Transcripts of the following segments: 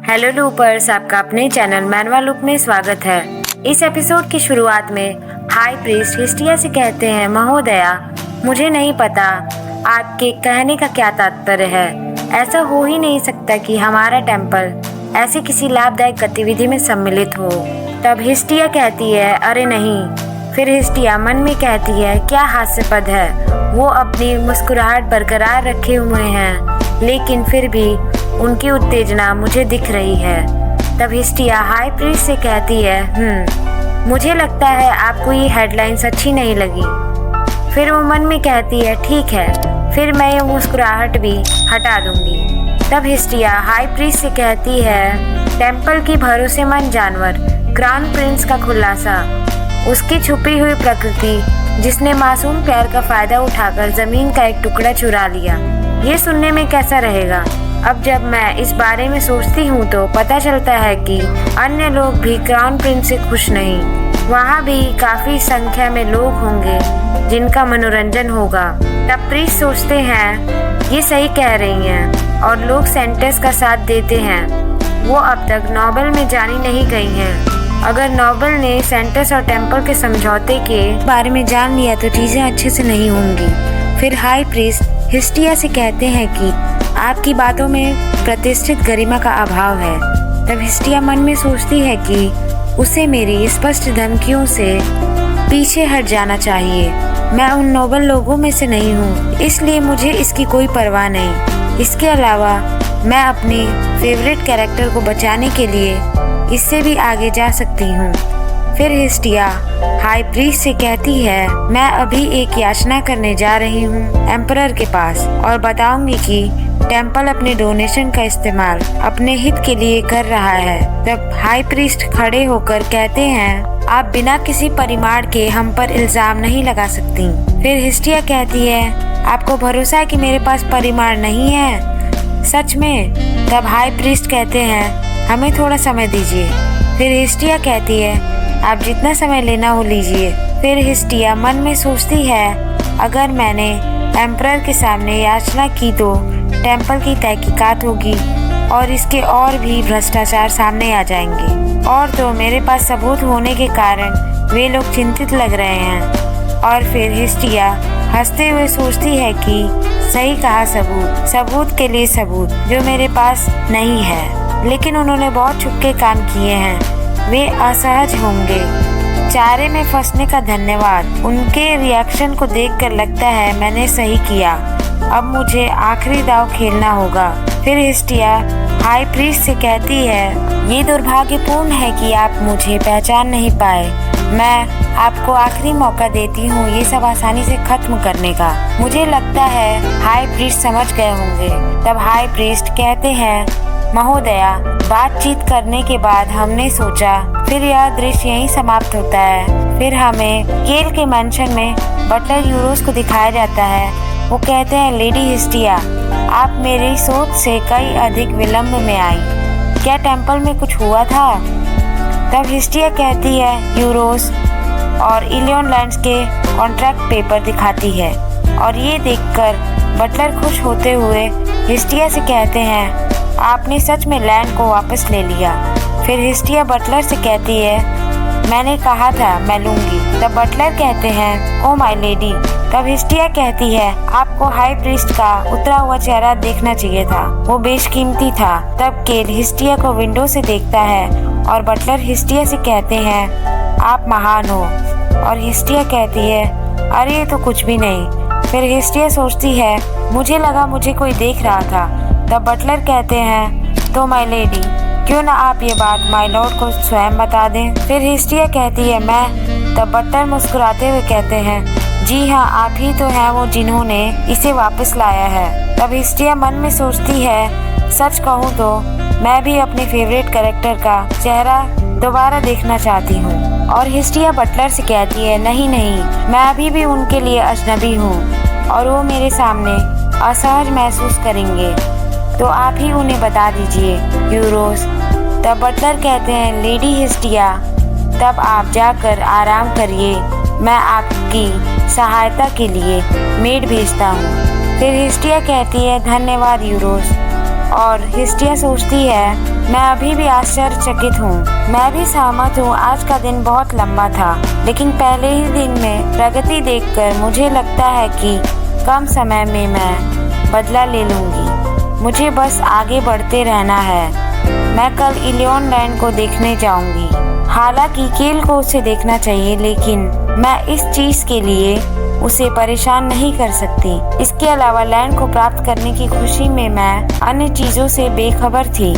Hello लूपर्स, आपका अपने channel manual loop में स्वागत है। इस एपिसोड की शुरुआत में हाई प्रीस्ट हिस्टिया से कहते हैं, महोदया, मुझे नहीं पता आपके कहने का क्या तात्पर्य है। ऐसा हो ही नहीं सकता कि हमारा टेम्पल ऐसी किसी लाभदायक गतिविधि में सम्मिलित हो। तब हिस्टिया कहती है, अरे नहीं। फिर हिस्टिया मन में कहती है, क्या हास्यपद है। वो अपनी मुस्कुराहट बरकरार रखे हुए हैं, लेकिन फिर भी उनकी उत्तेजना मुझे दिख रही है। तब हिस्टिया हाई प्रीस्ट से कहती है, मुझे लगता है आपको ये हेडलाइंस अच्छी नहीं लगी। फिर वो मन में कहती है, ठीक है, फिर मैं ये मुस्कुराहट भी हटा दूंगी। तब हिस्टिया हाई प्रीस्ट से कहती है, टेम्पल की भरोसेमंद जानवर क्राउन प्रिंस का खुलासा, उसकी छुपी हुई प्रकृति जिसने मासूम प्यार का फायदा उठाकर जमीन का एक टुकड़ा चुरा लिया। ये सुनने में कैसा रहेगा? अब जब मैं इस बारे में सोचती हूँ तो पता चलता है कि अन्य लोग भी क्राउन प्रिंस से खुश नहीं। वहाँ भी काफी संख्या में लोग होंगे जिनका मनोरंजन होगा। तब प्रीस्ट सोचते हैं, ये सही कह रही हैं, और लोग सेंटर्स का साथ देते हैं। वो अब तक नोबल में जानी नहीं गई हैं। अगर नोबल ने सेंटर्स और टेम्पल के समझौते के बारे में जान लिया तो चीजें अच्छे से नहीं होंगी। फिर हाई प्रीस्ट हिस्टिया से कहते हैं कि आपकी बातों में प्रतिष्ठित गरिमा का अभाव है। तब हिस्टिया मन में सोचती है कि उसे मेरी स्पष्ट धमकियों से पीछे हट जाना चाहिए। मैं उन नोबल लोगों में से नहीं हूँ, इसलिए मुझे इसकी कोई परवाह नहीं। इसके अलावा मैं अपने फेवरेट कैरेक्टर को बचाने के लिए इससे भी आगे जा सकती हूँ। फिर हिस्टिया हाई प्रीस्ट से कहती है, मैं अभी एक याचना करने जा रही हूँ एम्परर के पास, और बताऊंगी कि टेम्पल अपने डोनेशन का इस्तेमाल अपने हित के लिए कर रहा है। तब हाई प्रीस्ट खड़े होकर कहते हैं, आप बिना किसी परिमाण के हम पर इल्जाम नहीं लगा सकती। फिर हिस्टिया कहती है, आपको भरोसा है कि मेरे पास परिमाण नहीं है? सच में? तब हाई प्रीस्ट कहते हैं, हमें थोड़ा समय दीजिए। फिर हिस्टिया कहती है, आप जितना समय लेना हो लीजिए। फिर हिस्टिया मन में सोचती है, अगर मैंने एम्परर के सामने याचना की तो टेम्पल की तहकीकात होगी और इसके और भी भ्रष्टाचार सामने आ जाएंगे, और तो मेरे पास सबूत होने के कारण वे लोग चिंतित लग रहे हैं। और फिर हिस्टिया हंसते हुए सोचती है कि सही कहा, सबूत के लिए सबूत जो मेरे पास नहीं है, लेकिन उन्होंने बहुत छुपके काम किए हैं, वे असहज होंगे। चारे में फंसने का धन्यवाद। उनके रिएक्शन को देखकर लगता है मैंने सही किया। अब मुझे आखिरी दाव खेलना होगा। फिर हिस्टिया हाई प्रीस्ट से कहती है, ये दुर्भाग्यपूर्ण है कि आप मुझे पहचान नहीं पाए। मैं आपको आखिरी मौका देती हूँ ये सब आसानी से खत्म करने का। मुझे लगता है हाई प्रीस्ट समझ गए होंगे। तब हाई प्रीस्ट कहते हैं, महोदया, बातचीत करने के बाद हमने सोचा फिर यह दृश्य यहीं समाप्त होता है। फिर हमें केल के मैंशन में बटलर यूरोस को दिखाया जाता है। वो कहते हैं, लेडी हिस्टिया, आप मेरी सोच से कई अधिक विलंब में आई। क्या टेम्पल में कुछ हुआ था? तब हिस्टिया कहती है, यूरोस और इलियन लैंड्स के कॉन्ट्रैक्ट पेपर दिखाती है, और ये देखकर बटलर खुश होते हुए हिस्टिया से कहते हैं, आपने सच में लैंड को वापस ले लिया। फिर हिस्टिया बटलर से कहती है, मैंने कहा था मैं लूंगी। तब बटलर कहते हैं, ओ माय लेडी। तब हिस्टिया कहती है, आपको हाई प्रीस्ट का उतरा हुआ चेहरा देखना चाहिए था, वो बेशकीमती था। तब केल हिस्टिया को विंडो से देखता है और बटलर हिस्टिया से कहते हैं, आप महान हो। और हिस्टिया कहती है, अरे ये तो कुछ भी नहीं। फिर हिस्टिया सोचती है, मुझे लगा मुझे कोई देख रहा था। तब बटलर कहते हैं, तो माय लेडी, क्यों ना आप ये बात माय लॉर्ड को स्वयं बता दें। फिर हिस्टिया कहती है, मैं। तब बटलर मुस्कुराते हुए कहते हैं, जी हाँ, आप ही तो हैं वो जिन्होंने इसे वापस लाया है। तब हिस्टिया मन में सोचती है, सच कहूँ तो मैं भी अपने फेवरेट कैरेक्टर का चेहरा दोबारा देखना चाहती हूँ। और हिस्टिया बटलर से कहती है, नहीं, मैं अभी भी उनके लिए अजनबी हूँ और वो मेरे सामने असहज महसूस करेंगे, तो आप ही उन्हें बता दीजिए, यूरोस। तब बटलर कहते हैं, लेडी हिस्टिया, तब आप जाकर आराम करिए, मैं आपकी सहायता के लिए मेड भेजता हूँ। फिर हिस्टिया कहती है, धन्यवाद यूरोस। और हिस्टिया सोचती है, मैं अभी भी आश्चर्यचकित हूँ। मैं भी सहमत हूँ, आज का दिन बहुत लंबा था, लेकिन पहले ही दिन में प्रगति देखकर मुझे लगता है कि कम समय में मैं बदला ले लूँगी। मुझे बस आगे बढ़ते रहना है। मैं कल इलियन लैंड को देखने जाऊंगी। हालांकि केल को उसे देखना चाहिए, लेकिन मैं इस चीज के लिए उसे परेशान नहीं कर सकती। इसके अलावा लैंड को प्राप्त करने की खुशी में मैं अन्य चीजों से बेखबर थी।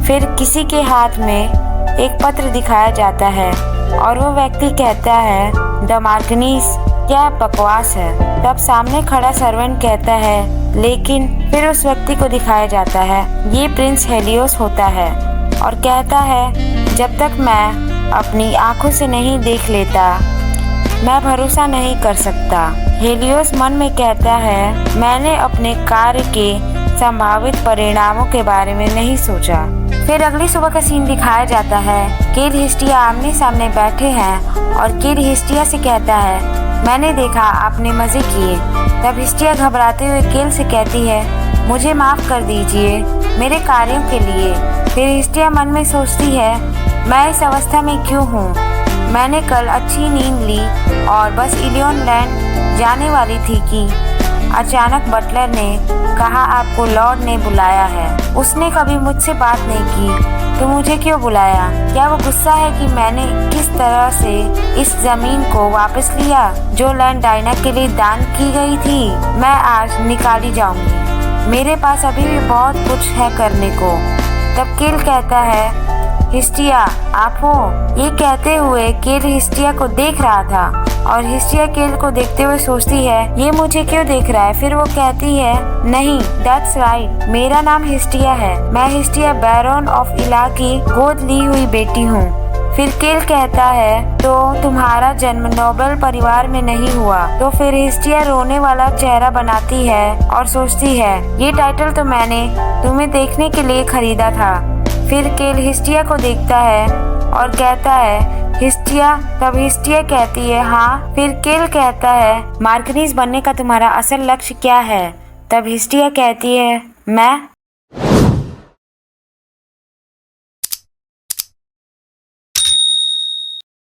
फिर किसी के हाथ में एक पत्र दिखाया जाता है और वो व्यक्ति कहता है, द मार्कनीस, क्या बकवास है। तब सामने खड़ा सर्वेंट कहता है, लेकिन फिर उस व्यक्ति को दिखाया जाता है, ये प्रिंस हेलियोस होता है, और कहता है, जब तक मैं अपनी आंखों से नहीं देख लेता मैं भरोसा नहीं कर सकता। हेलियोस मन में कहता है, मैंने अपने कार्य के संभावित परिणामों के बारे में नहीं सोचा। फिर अगली सुबह का सीन दिखाया जाता है। केल हिस्टिया आमने सामने बैठे हैं और केल हिस्टिया से कहता है, मैंने देखा आपने मजे किए। तब हिस्टिया घबराते हुए केल से कहती है, मुझे माफ कर दीजिए मेरे कार्यों के लिए। फिर हिस्टिया मन में सोचती है, मैं इस अवस्था में क्यों हूँ। मैंने कल अच्छी नींद ली और बस इलियन लैंड जाने वाली थी कि अचानक बटलर ने कहा, आपको लॉर्ड ने बुलाया है। उसने कभी मुझसे बात नहीं की, तो मुझे क्यों बुलाया? क्या वो गुस्सा है कि मैंने किस तरह से इस जमीन को वापस लिया जो लैंड डायना के लिए दान की गई थी? मैं आज निकाली जाऊंगी। मेरे पास अभी भी बहुत कुछ है करने को। तब केल कहता है, हिस्टिया आप हो? ये कहते हुए केल हिस्टिया को देख रहा था और हिस्टिया केल को देखते हुए सोचती है, ये मुझे क्यों देख रहा है? फिर वो कहती है, नहीं, दैट्स राइट, मेरा नाम हिस्टिया है। मैं हिस्टिया बैरन ऑफ इला की गोद ली हुई बेटी हूँ। फिर केल कहता है, तो तुम्हारा जन्म नोबल परिवार में नहीं हुआ? तो फिर हिस्टिया रोने वाला चेहरा बनाती है और सोचती है, ये टाइटल तो मैंने तुम्हें देखने के लिए खरीदा था। फिर केल हिस्टिया को देखता है और कहता है, हिस्टिया। तब हिस्टिया कहती है, हाँ। फिर केल कहता है, मार्कनीस बनने का तुम्हारा असल लक्ष्य क्या है? तब हिस्टिया कहती है, मैं